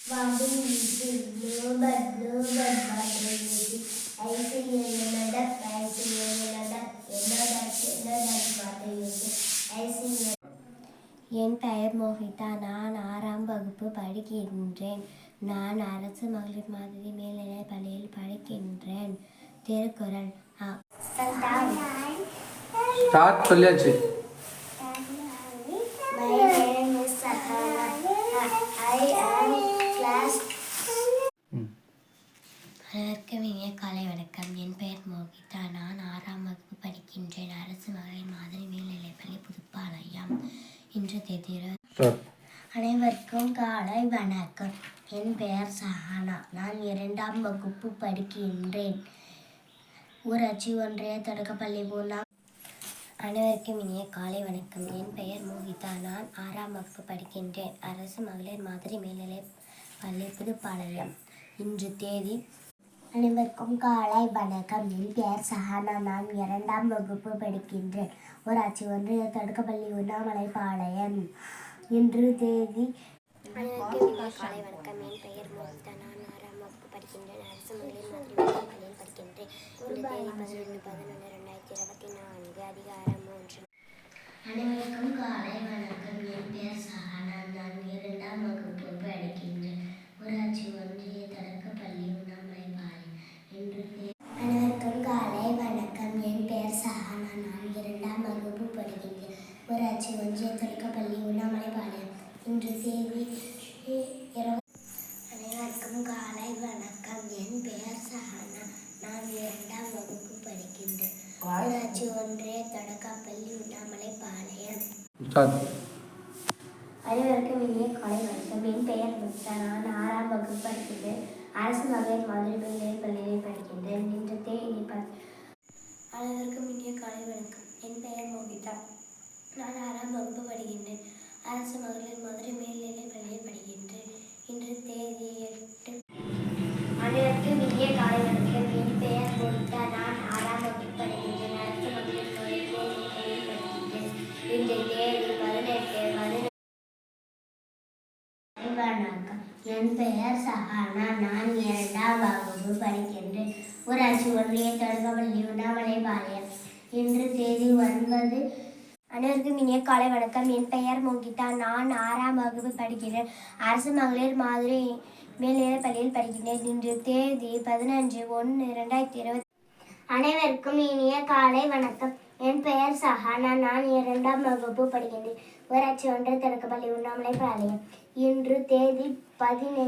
என் பெயர் மோகிதா. நான் 6ஆம் வகுப்பு படிக்கின்றேன். நான் அரசு மகளிர் மாதிரி மேல்நிலைப் பள்ளியில் படிக்கின்றேன். திருக்குறள். சொல்லியாச்சு. அனைவருக்கும் இனிய காலை வணக்கம். என் பெயர் மோகிதா. நான் 6ஆம் வகுப்பு படிக்கின்றேன். அரசு மகளிர் மாதிரி மேல்நிலைப் பள்ளி புதுப்பாளையம். இன்று தேதி. அனைவருக்கும் காலை வணக்கம். என் பெயர் சஹானா. நான் 2ஆம் வகுப்பு படிக்கின்றேன். ஊராட்சி ஒன்றிய தொடக்கப்பள்ளி மூலம். அனைவருக்கும் இனிய காலை வணக்கம். என் பெயர் மோகிதா. நான் 6ஆம் வகுப்பு படிக்கின்றேன். அரசு மகளிர் மாதிரி மேல்நிலைப் பள்ளி புதுப்பாளையம். இன்று தேதி. அனைவருக்கும் காலை வணக்கம். என் பெயர் சஹானா. நான் 2ஆம் வகுப்பு படிக்கின்றேன். ஊராட்சி ஒன்றிய தொடக்கப்பள்ளி உண்ணாமலைப்பாளையம். இன்று தேதி. அனைவருக்கும் இனிய காலை வணக்கம். என் பெயர் மோகிதா. நான் 6ஆம் வகுப்பு படிக்கின்றேன். அரசு மகளிர் மாதிரி மேல்நிலைப் பள்ளியில் படிக்கின்றேன். இன்று தேதி 11/11/2024. அதிகாரம் 3. அனைவருக்கும் காலை வணக்கம். என் பெயர் சஹானா. நான் 2ஆம் வகுப்பு படிக்கின்றேன். ஊராட்சி ஒன்றிய தொடக்கப்பள்ளி உண்ணாமலைப்பாளையம். இன்று அனைவருக்கும் காலை வணக்கம். என் பெயர் சஹானா. நான் 2ஆம் வகுப்பு படிக்கின்றேன். ஊராட்சி ஒன்றிய தொடக்கப்பள்ளி உண்ணாமலைப்பாளையம். இன்று தேதி. அனைவருக்கும் காலை வணக்கம். என் பெயர் சஹானா. நான் 2ஆம் வகுப்பு படிக்கின்றேன். ஊராட்சி ஒன்றிய தொடக்கப்பள்ளி உண்ணாமலைப்பாளையம். அனைவருக்கும் இனிய காலை வணக்கம். என் பெயர் முக்தா. நான் 6ஆம் வகுப்பு படிக்கின்றேன். அரசு மகளிர் மாதிரி மேல்நிலைப் பள்ளியில் படிக்கின்றேன். இன்று தேதி. அனைவருக்கும் இனிய காலை வணக்கம். என் பெயர் மோகிதா. நான் 6ஆம் வகுப்பு படிக்கின்றேன். அரசு மகளிர் மாதிரி மேல்நிலைப் பள்ளியில் படிக்கின்றேன். இன்று தேதி 8. அனைவருக்கும் இனிய காலை வணக்கம். என் பெயர் மோகிதா. நான் 6ஆம் வகுப்பு படிக்கின்றேன். அரசு மகளிர் மாதிரி மேல்நிலைப் பள்ளியில் படிக்கின்றேன். இன்று தேதி 18. வணக்கம். என் பெயர் சஹானா. நான் 2ஆம் வகுப்பு படிக்கின்றேன். ஊராட்சி ஒன்றிய தொடக்கப்பள்ளி உண்ணாமலைப்பாளையம். இன்று தேதி 9. அனைவருக்கும் இனிய காலை வணக்கம். என் பெயர் மோகிதா. நான் 6ஆம் வகுப்பு படிக்கிறேன். அரசு மகளிர் மாதிரி மேல்நிலைப் பள்ளியில் படிக்கின்றேன். இன்று தேதி 15/1/2020. அனைவருக்கும் இனிய காலை வணக்கம். என் பெயர் சஹானா. நான் 2ஆம் வகுப்பு படிக்கின்றேன். ஊராட்சி ஒன்றிய தொடக்கப்பள்ளி உண்ணாமலைப்பாளையம். இன்று தேதி 17.